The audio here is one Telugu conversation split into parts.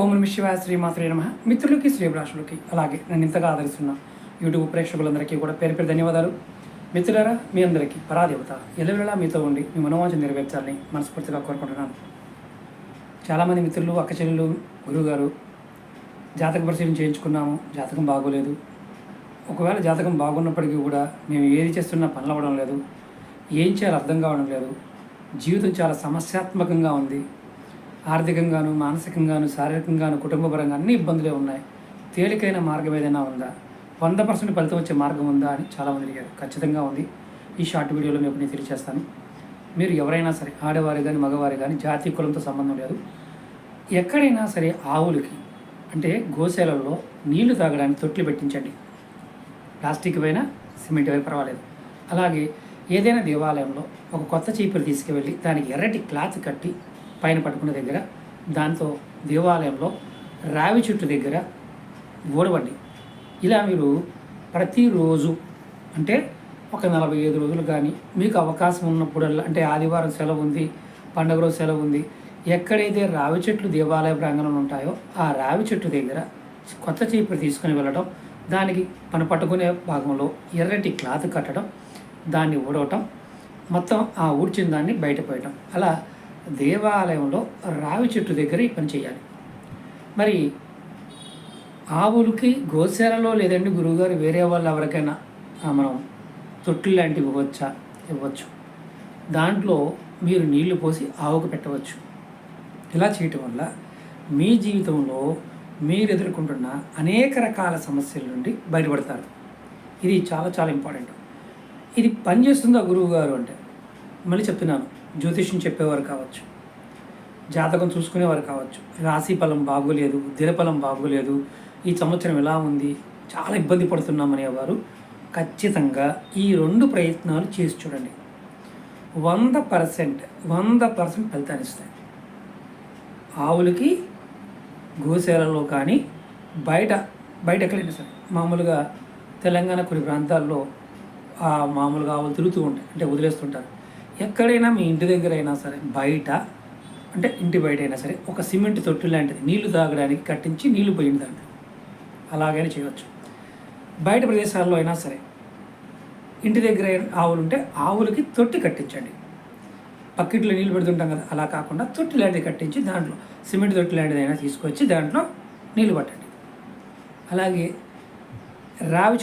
ఓం నమ శివాయ శ్రీమాత్రే నమః. మిత్రులకి శ్రీభిలాషులకి అలాగే నన్ను ఇంతగా ఆదరిస్తున్న యూట్యూబ్ ప్రేక్షకులందరికీ కూడా పేరు పేరు ధన్యవాదాలు. మిత్రులారా, మీ అందరికీ పరాదేవత ఎల్లవేళలా మీతో ఉండి మీ మనోవాంఛ నెరవేర్చాలని మనస్ఫూర్తిగా కోరుకుంటున్నాను. చాలామంది మిత్రులు, అక్క చెల్లెలు, గురువుగారు జాతక పరిశీలన చేయించుకున్నాము, జాతకం బాగోలేదు. ఒకవేళ జాతకం బాగున్నప్పటికీ కూడా మేము ఏది చేస్తున్నా పనులు అవ్వడం లేదు, ఏం చేయాలో అర్థం కావడం లేదు, జీవితం చాలా సమస్యాత్మకంగా ఉంది, ఆర్థికంగాను, మానసికంగాను, శారీరకంగాను, కుటుంబపరంగా అన్ని ఇబ్బందులే ఉన్నాయి, తేలికైన మార్గం ఏదైనా ఉందా, 100% ఫలితం వచ్చే మార్గం ఉందా అని చాలామంది అడిగారు. ఖచ్చితంగా ఉంది. ఈ షార్ట్ వీడియోలో మీకు నేను తెలియజేస్తాను. మీరు ఎవరైనా సరే, ఆడవారు కానీ మగవారు కానీ, జాతి కులంతో సంబంధం లేదు, ఎక్కడైనా సరే ఆవులకి అంటే గోశాలల్లో నీళ్లు తాగడానికి తొట్లు పెట్టించండి. ప్లాస్టిక్ పైన, సిమెంట్ పైన పర్వాలేదు. అలాగే ఏదైనా దేవాలయంలో ఒక కొత్త చీపురు తీసుకువెళ్ళి దానికి ఎర్రటి క్లాత్ కట్టి పైన పట్టుకున్న దగ్గర దాంతో దేవాలయంలో రావి చెట్టు దగ్గర ఊడవండి. ఇలా మీరు ప్రతిరోజు అంటే ఒక 45 రోజులు కానీ మీకు అవకాశం ఉన్నప్పుడల్లా, అంటే ఆదివారం సెలవు ఉంది, పండుగ రోజు సెలవు ఉంది, ఎక్కడైతే రావి చెట్లు దేవాలయ ప్రాంగణంలో ఉంటాయో ఆ రావి చెట్టు దగ్గర కొత్త చీపురు తీసుకుని వెళ్ళడం, దానికి మనం పట్టుకునే భాగంలో ఎర్రటి క్లాత్ కట్టడం, దాన్ని ఊడవటం, మొత్తం ఆ ఊడ్చిన దాన్ని బయటపోయటం, అలా దేవాలయంలో రావి చెట్టు దగ్గర ఈ పని చేయాలి. మరి ఆవులకి గోశాలలో లేదండి గురువుగారు వేరే వాళ్ళు ఎవరికైనా మనం తొట్లు లాంటివి ఇవ్వచ్చు. దాంట్లో మీరు నీళ్లు పోసి ఆవుకు పెట్టవచ్చు. ఇలా చేయటం వల్ల మీ జీవితంలో మీరు ఎదుర్కొంటున్న అనేక రకాల సమస్యల నుండి బయటపడతారు. ఇది చాలా చాలా ఇంపార్టెంట్. ఇది పనిచేస్తుందా గురువు గారు అంటే, మళ్ళీ చెప్తున్నాను, జ్యోతిష్యం చెప్పేవారు కావచ్చు, జాతకం చూసుకునేవారు కావచ్చు, రాశి ఫలం బాగోలేదు, దినఫలం బాగోలేదు, ఈ సంవత్సరం ఎలా ఉంది, చాలా ఇబ్బంది పడుతున్నామనేవారు ఖచ్చితంగా ఈ 2 ప్రయత్నాలు చేసి చూడండి. 100% ఫలితాన్ని ఇస్తాయి. ఆవులకి గోశాలలో కానీ బయట ఎక్కడైనా సరే, మామూలుగా తెలంగాణ కొన్ని ప్రాంతాల్లో మామూలుగా ఆవులు తిరుగుతూ ఉంటాయి, అంటే వదిలేస్తుంటారు. ఎక్కడైనా మీ ఇంటి దగ్గర అయినా సరే, బయట అంటే ఇంటి బయట అయినా సరే, ఒక సిమెంట్ తొట్టు లాంటిది నీళ్లు తాగడానికి కట్టించి నీళ్లు పోయింది దాంట్లో, అలాగైనా చేయవచ్చు. బయట ప్రదేశాల్లో అయినా సరే, ఇంటి దగ్గర ఆవులు ఉంటే ఆవులకి తొట్టి కట్టించండి. పక్కిట్లో నీళ్ళు పెడుతుంటాం కదా, అలా కాకుండా తొట్టి లాంటిది కట్టించి దాంట్లో సిమెంట్ తొట్టి లాంటిదైనా తీసుకొచ్చి దాంట్లో నీళ్ళు పట్టండి. అలాగే రావి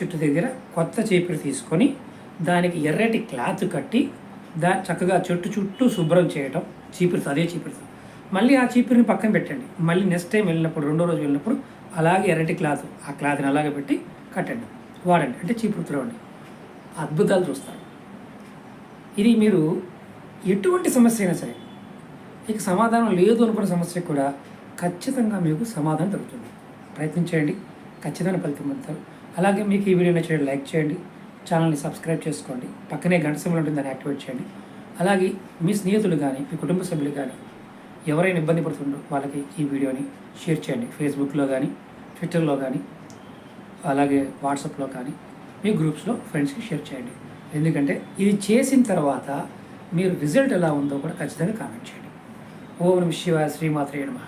చెట్టు దగ్గర కొత్త చీపురు తీసుకొని దానికి ఎర్రటి క్లాత్ కట్టి చక్కగా చెట్టు చుట్టూ శుభ్రం చేయటం, అదే చీపురుతో మళ్ళీ ఆ చీపురిని పక్కన పెట్టండి. మళ్ళీ నెక్స్ట్ టైం వెళ్ళినప్పుడు, 2వ రోజు వెళ్ళినప్పుడు అలాగే ఎర్రటి ఆ క్లాత్ని అలాగే పెట్టి కట్టండి, వాడండి, అంటే చీపురు తుడవండి. అద్భుతాలు చూస్తారు. ఇది మీరు ఎటువంటి సమస్య అయినా సరే, ఇక సమాధానం లేదు అనుకున్న సమస్యకు కూడా ఖచ్చితంగా మీకు సమాధానం దొరుకుతుంది. ప్రయత్నించండి, ఖచ్చితంగా ఫలితం పొందుతారు. అలాగే మీకు ఈ వీడియో నచ్చినట్లయితే లైక్ చేయండి, ఛానల్ని సబ్స్క్రైబ్ చేసుకోండి, పక్కనే గంట సింబల్ ఉంటుంది, దాన్ని యాక్టివేట్ చేయండి. అలాగే మీ స్నేహితులు కానీ, మీ కుటుంబ సభ్యులు కానీ ఎవరైనా ఇబ్బంది పడుతుండో వాళ్ళకి ఈ వీడియోని షేర్ చేయండి. ఫేస్బుక్లో కానీ, ట్విట్టర్లో కానీ, అలాగే వాట్సాప్లో కానీ, మీ గ్రూప్స్లో ఫ్రెండ్స్కి షేర్ చేయండి. ఎందుకంటే ఇది చేసిన తర్వాత మీరు రిజల్ట్ ఎలా ఉందో కూడా ఖచ్చితంగా కామెంట్ చేయండి. ఓం నమః శివాయ శ్రీమాత్రే నమః.